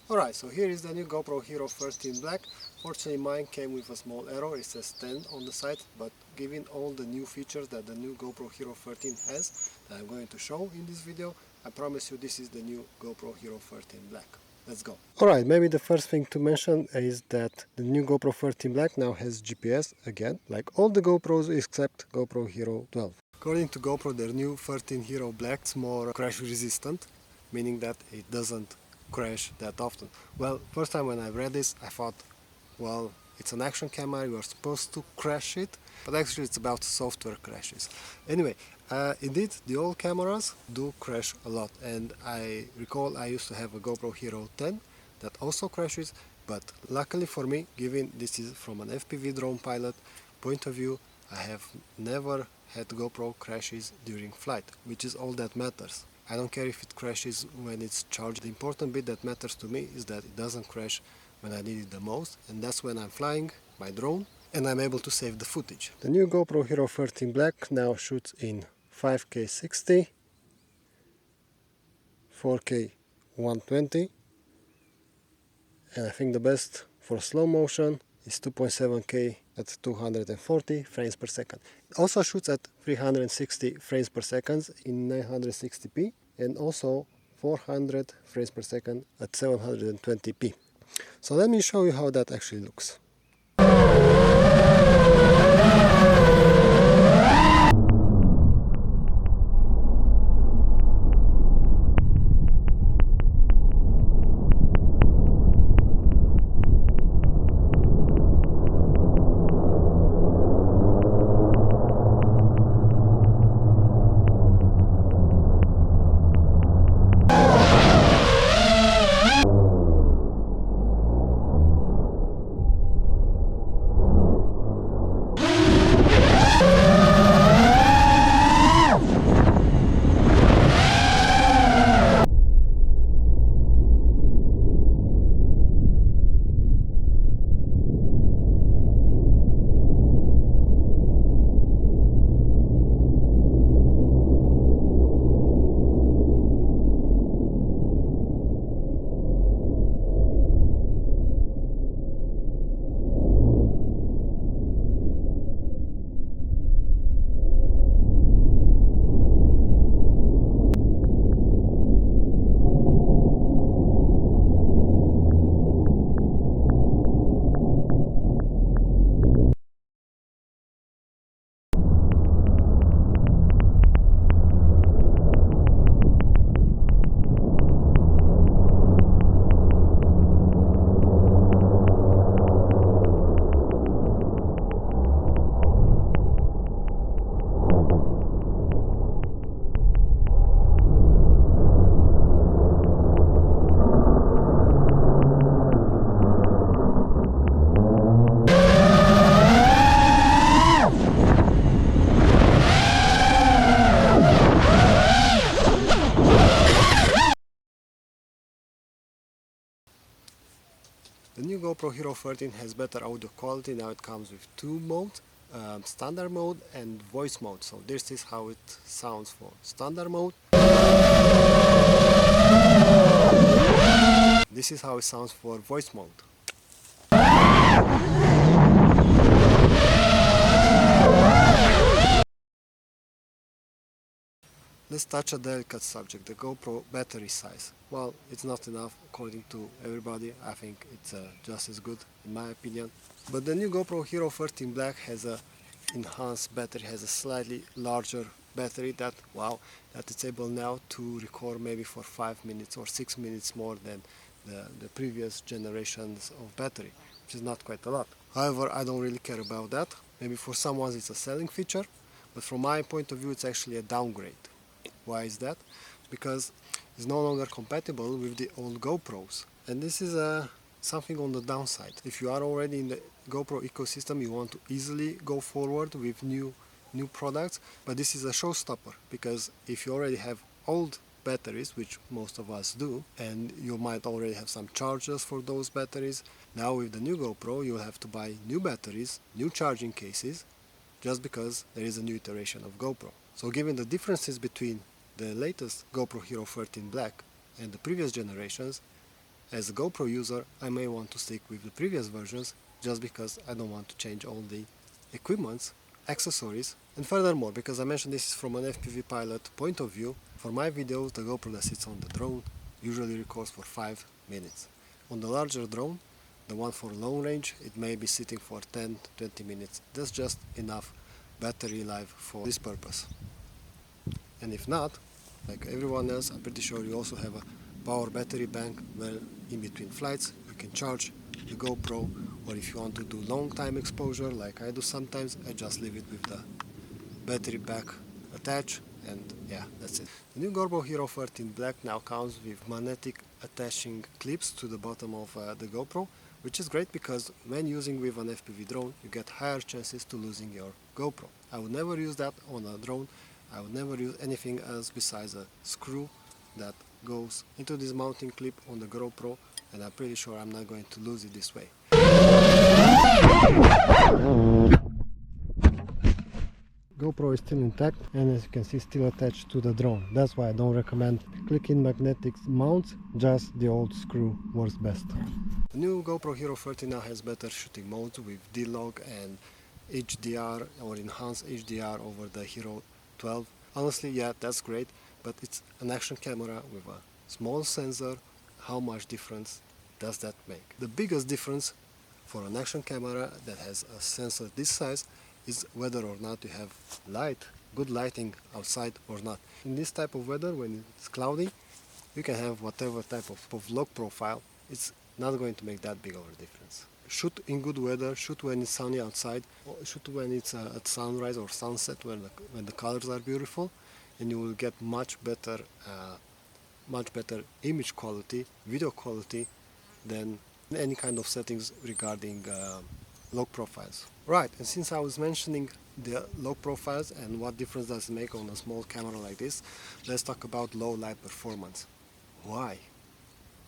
Alright, so here is the new GoPro Hero 13 Black. Fortunately mine came with a small error, it says 10 on the side, but given all the new features that the new GoPro Hero 13 has, that I'm going to show in this video, I promise you this is the new GoPro Hero 13 Black. Let's go. Alright, maybe the first thing to mention is that the new GoPro 13 Black now has GPS again, like all the GoPros except GoPro Hero 12. According to GoPro, their new 13 Hero Black is more crash resistant, meaning that it doesn't crash that often. Well, first time when I read this, I thought, well, it's an action camera, you are supposed to crash it, but actually it's about software crashes. Anyway, indeed, the old cameras do crash a lot, and I recall I used to have a GoPro Hero 10 that also crashes, but luckily for me, given this is from an FPV drone pilot point of view, I have never had GoPro crashes during flight, which is all that matters. I don't care if it crashes when it's charged. The important bit that matters to me is that it doesn't crash when I need it the most, and that's when I'm flying my drone and I'm able to save the footage. The new GoPro Hero 13 Black now shoots in 5K 60, 4K 120, and I think the best for slow motion is 2.7K at 240 frames per second. It also shoots at 360 frames per second in 960p and also 400 frames per second at 720p. So let me show you how that actually looks. The new GoPro Hero 13 has better audio quality. Now it comes with two modes, standard mode and voice mode. So this is how it sounds for standard mode. This is how it sounds for voice mode. Let's touch a delicate subject, the GoPro battery size. Well, it's not enough according to everybody. I think it's just as good in my opinion. But the new GoPro Hero 13 Black has a enhanced battery, has a slightly larger battery that, wow, that it's able now to record maybe for 5 minutes or 6 minutes more than the previous generations of battery, which is not quite a lot. However, I don't really care about that. Maybe for someone it's a selling feature, but from my point of view it's actually a downgrade. Why is that? Because it's no longer compatible with the old GoPros, and this is something on the downside. If you are already in the GoPro ecosystem, you want to easily go forward with new products, but this is a showstopper, because if you already have old batteries, which most of us do, and you might already have some chargers for those batteries, now with the new GoPro you'll have to buy new batteries, new charging cases, just because there is a new iteration of GoPro. So given the differences between the latest GoPro Hero 13 Black and the previous generations, As a GoPro user, I may want to stick with the previous versions just because I don't want to change all the equipments, accessories, and furthermore, because I mentioned this is from an FPV pilot point of view, for my videos the GoPro that sits on the drone usually records for 5 minutes. On the larger drone, the one for long range, it may be sitting for 10-20 minutes. That's just enough battery life for this purpose. And if not, like everyone else, I'm pretty sure you also have a power battery bank where in between flights you can charge the GoPro, or if you want to do long time exposure like I do sometimes, I just leave it with the battery pack attached, and yeah, that's it. The new GoPro Hero 13 Black now comes with magnetic attaching clips to the bottom of the GoPro, which is great because when using with an FPV drone you get higher chances to losing your GoPro. I would never use that on a drone. I would never use anything else besides a screw that goes into this mounting clip on the GoPro, and I'm pretty sure I'm not going to lose it this way. GoPro is still intact and as you can see still attached to the drone. That's why I don't recommend clicking magnetic mounts, just the old screw works best. The new GoPro Hero 13 now has better shooting modes with D-Log and HDR or enhanced HDR over the Hero 12. Honestly, yeah, that's great, but it's an action camera with a small sensor. How much difference does that make? The biggest difference for an action camera that has a sensor this size is whether or not you have light, good lighting outside or not. In this type of weather, when it's cloudy, you can have whatever type of log profile. It's not going to make that big of a difference. Shoot in good weather, shoot when it's sunny outside, or shoot when it's at sunrise or sunset when the colors are beautiful, and you will get much better image quality, video quality than any kind of settings regarding log profiles. Right, and since I was mentioning the log profiles and what difference does it make on a small camera like this, let's talk about low light performance. Why?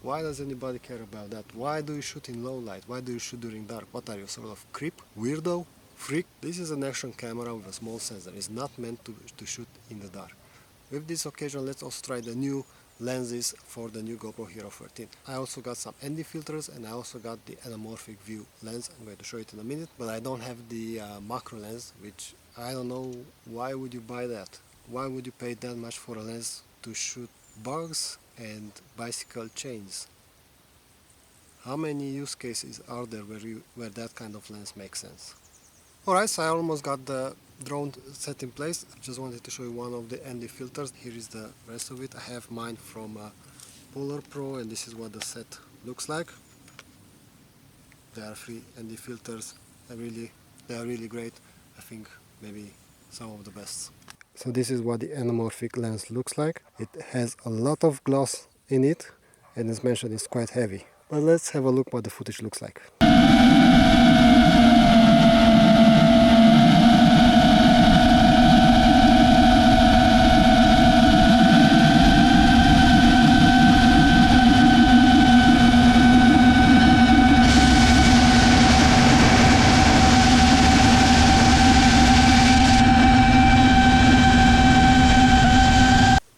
Why does anybody care about that? Why do you shoot in low light? Why do you shoot during dark? What are you, sort of creep? Weirdo? Freak? This is an action camera with a small sensor. It's not meant to shoot in the dark. With this occasion, let's also try the new lenses for the new GoPro Hero 13. I also got some ND filters and I also got the anamorphic view lens. I'm going to show it in a minute, but I don't have the macro lens, which I don't know why would you buy that. Why would you pay that much for a lens to shoot bugs and bicycle chains? How many use cases are there where that kind of lens makes sense? Alright, so I almost got the drone set in place. I just wanted to show you one of the ND filters. Here is the rest of it. I have mine from Polar Pro, and this is what the set looks like. There are 3 ND filters. They are really great. I think maybe some of the best. So this is what the anamorphic lens looks like. It has a lot of gloss in it, and as mentioned, it's quite heavy. But let's have a look what the footage looks like.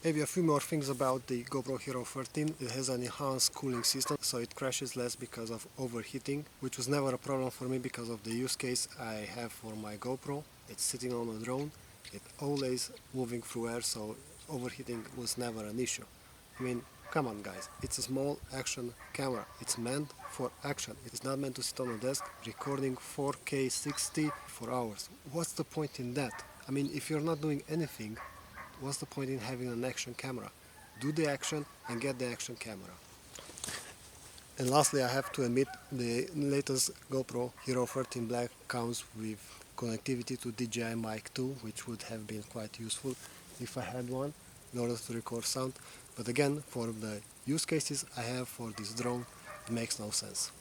Maybe a few more things about the GoPro Hero 13. It has an enhanced cooling system, so it crashes less because of overheating, which was never a problem for me because of the use case I have for my GoPro. It's sitting on a drone, it's always moving through air, so overheating was never an issue. I mean, come on guys, it's a small action camera. It's meant for action. It's not meant to sit on a desk recording 4K 60 for hours. What's the point in that? I mean, if you're not doing anything, what's the point in having an action camera? Do the action and get the action camera. And lastly, I have to admit, the latest GoPro Hero 13 Black comes with connectivity to DJI Mic 2, which would have been quite useful if I had one in order to record sound. But again, for the use cases I have for this drone, it makes no sense.